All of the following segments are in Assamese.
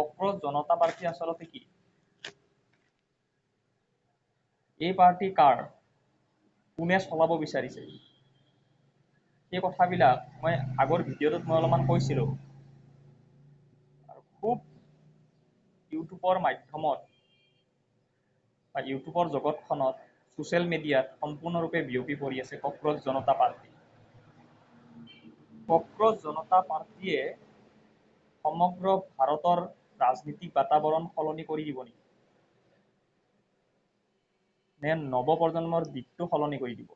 কক্ৰোচ জনতা পাৰ্টি আচলতে কি? এই পাৰ্টি কাৰ? কোনে চলাব বিচাৰিছে? এই কথাবিলাক মই আগৰ ভিডিঅ'টোত মই অলপমান কৈছিলোঁ। আৰু খুব ইউটিউবৰ মাধ্যমত বা ইউটিউবৰ জগতখনত ছ'চিয়েল মিডিয়াত সম্পূৰ্ণৰূপে বিয়পি পৰি আছে কক্ৰোচ জনতা পাৰ্টি। কক্ৰোচ জনতা পাৰ্টিয়ে সমগ্ৰ ভাৰতৰ ৰাজনীতিক বাতাবৰণ সলনি কৰি দিব নেকি? নে নৱপ্ৰজন্মৰ দিশটো সলনি কৰি দিব?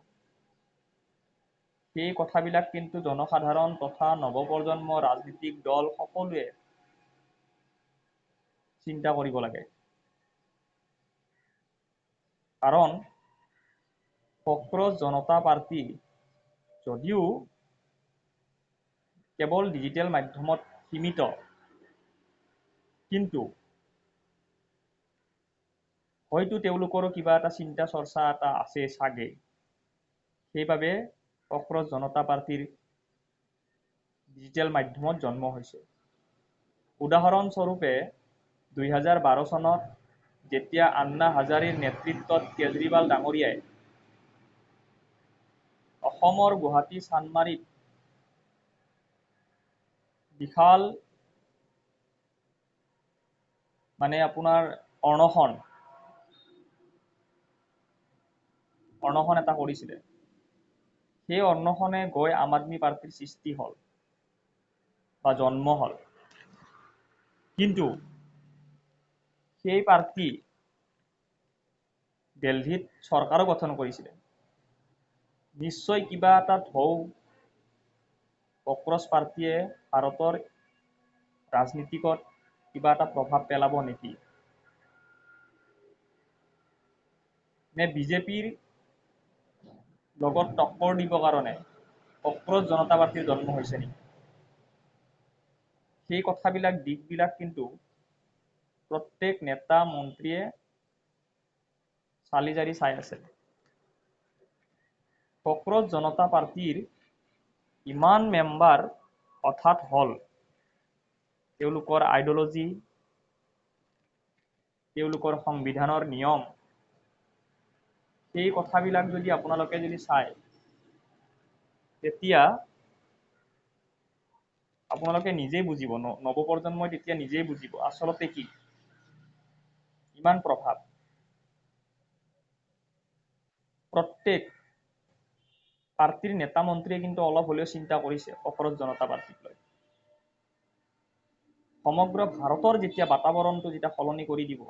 সেই কথাবিলাক কিন্তু জনসাধাৰণ তথা নৱপ্ৰজন্ম ৰাজনীতিক দল সকলোৱে চিন্তা কৰিব লাগে। কাৰণ কক্ৰোচ জনতা পাৰ্টি যদিও কেৱল ডিজিটেল মাধ্যমত সীমিত, কিন্তু হয়তো তেওঁলোকৰো কিবা এটা চিন্তা চৰ্চা এটা আছে চাগে। সেইবাবে কক্ৰোচ জনতা পাৰ্টিৰ ডিজিটেল মাধ্যমত জন্ম হৈছে। উদাহৰণস্বৰূপে 2012 চনত যেতিয়া আন্না হাজাৰীৰ নেতৃত্বত কেজৰিৱাল ডাঙৰীয়াই অসমৰ গুৱাহাটী চানমাৰীত বিশাল আপোনাৰ অনশন এটা কৰিছিলে। সেই অনশনে গৈ আম আদমি পাৰ্টিৰ সৃষ্টি হ'ল বা জন্ম হ'ল। কিন্তু সেই পাৰ্টি দিল্লীত চৰকাৰো গঠন কৰিছিলে। নিশ্চয় কিবা এটা ঢৌ কক্ৰোচ পাৰ্টিয়ে ভাৰতৰ ৰাজনীতিকত কিবা এটা প্ৰভাৱ পেলাব নেকি? নে বিজেপিৰ লগত টক্কৰ দিব কাৰণে কক্ৰোচ জনতা পাৰ্টিৰ জন্ম হৈছে নেকি? সেই কথাবিলাক দিশবিলাক কিন্তু প্ৰত্যেক নেতা মন্ত্ৰীয়ে চালি জাৰি চাই আছে। কক্ৰোচ জনতা পাৰ্টিৰ ইমান মেম্বাৰ হঠাৎ হ'ল, তেওঁলোকৰ আইডিঅলজি, তেওঁলোকৰ সংবিধানৰ নিয়ম, সেই কথাবিলাক যদি আপোনালোকে চায়, তেতিয়া আপোনালোকে নিজেই বুজিব, নৱপ্ৰজন্মই তেতিয়া নিজেই বুজিব আচলতে কি ইমান প্ৰভাৱ। প্ৰত্যেক পাৰ্টিৰ নেতা মন্ত্ৰীয়ে কিন্তু অলপ হ'লেও চিন্তা কৰিছে কক্ৰোচ জনতা পাৰ্টিক লৈ। সমগ্ৰ ভাৰতৰ যেতিয়া বাতাবৰণটো যেতিয়া সলনি কৰি দিব,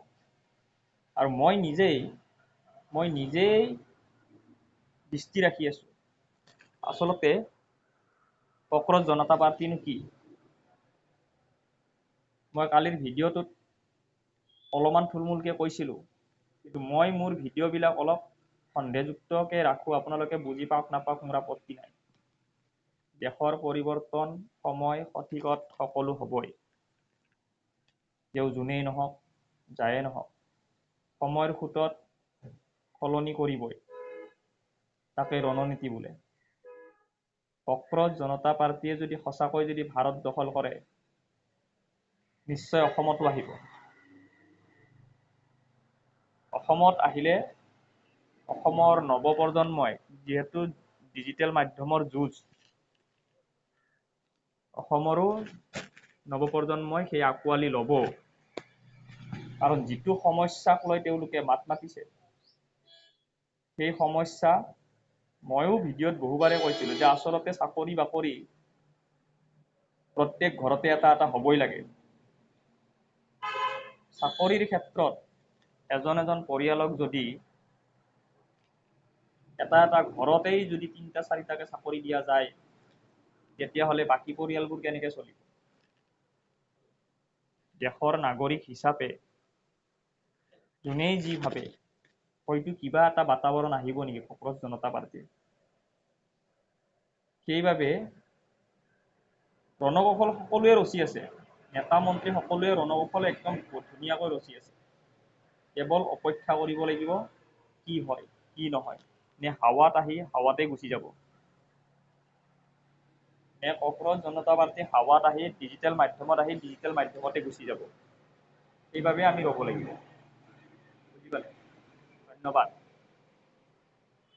আৰু মই নিজেই দৃষ্টি ৰাখি আছোঁ আচলতে কক্ৰোচ জনতা পাৰ্টিনো কি। মই কালিৰ ভিডিঅ'টোত অলপমান থুলমূলকৈ কৈছিলোঁ, কিন্তু মই মোৰ ভিডিঅ'বিলাক অলপ সন্দেহযুক্তকৈ ৰাখোঁ। আপোনালোকে বুজি পাওক নাপাওক মোৰ আপত্তি নাই। দেশৰ পৰিৱৰ্তন সময় সঠিকত সকলো হ'বই। তেওঁ যোনেই নহওক, যায়ে নহওক, সময়ৰ সোঁতত সলনি কৰিবই। তাকে ৰণনীতি বোলে। কক্ৰোচ জনতা পাৰ্টিয়ে যদি সঁচাকৈ ভাৰত দখল কৰে, নিশ্চয় অসমতো আহিব। অসমত আহিলে অসমৰ নৱপ্ৰজন্মই যিহেতু ডিজিটেল মাধ্যমৰ যুঁজ, অসমৰো নৱপ্ৰজন্মই সেই আঁকোৱালি ল'ব। কাৰণ যিটো সমস্যাক লৈ তেওঁলোকে মাত মাতিছে, সেই সমস্যা ময়ো ভিডিঅ'ত বহুবাৰে কৈছিলোঁ যে আচলতে চাকৰি বাকৰি প্ৰত্যেক ঘৰতে এটা এটা হ'বই লাগে। চাকৰিৰ ক্ষেত্ৰত এজন পৰিয়ালক যদি এটা ঘৰতেই যদি 3টা-4টাকে চাকৰি দিয়া যায়, তেতিয়াহ'লে বাকী পৰিয়ালবোৰ কেনেকৈ চলিব? দেশৰ নাগৰিক হিচাপে যোনেই যি ভাবে, হয়তো কিবা এটা বাতাবৰণ আহিব নেকি কক্ৰোচ জনতা পাৰ্টিৰ। সেইবাবে ৰণকৌশল সকলোৱে ৰচি আছে, নেতা মন্ত্ৰী সকলোৱে ৰণকৌশল একদম ধুনীয়াকৈ ৰচি আছে। কেৱল অপেক্ষা কৰিব লাগিব কি হয় কি নহয়, নে হাৱাত আহি হাৱাতে গুচি যাব, নে কক্ৰোচ জনতা পাৰ্টি হাৱাত আহি ডিজিটেল মাধ্যমত গুচি যাব। সেইভাবে আমি ৰ'ব লাগিব বুজি পালে ধন্যবাদ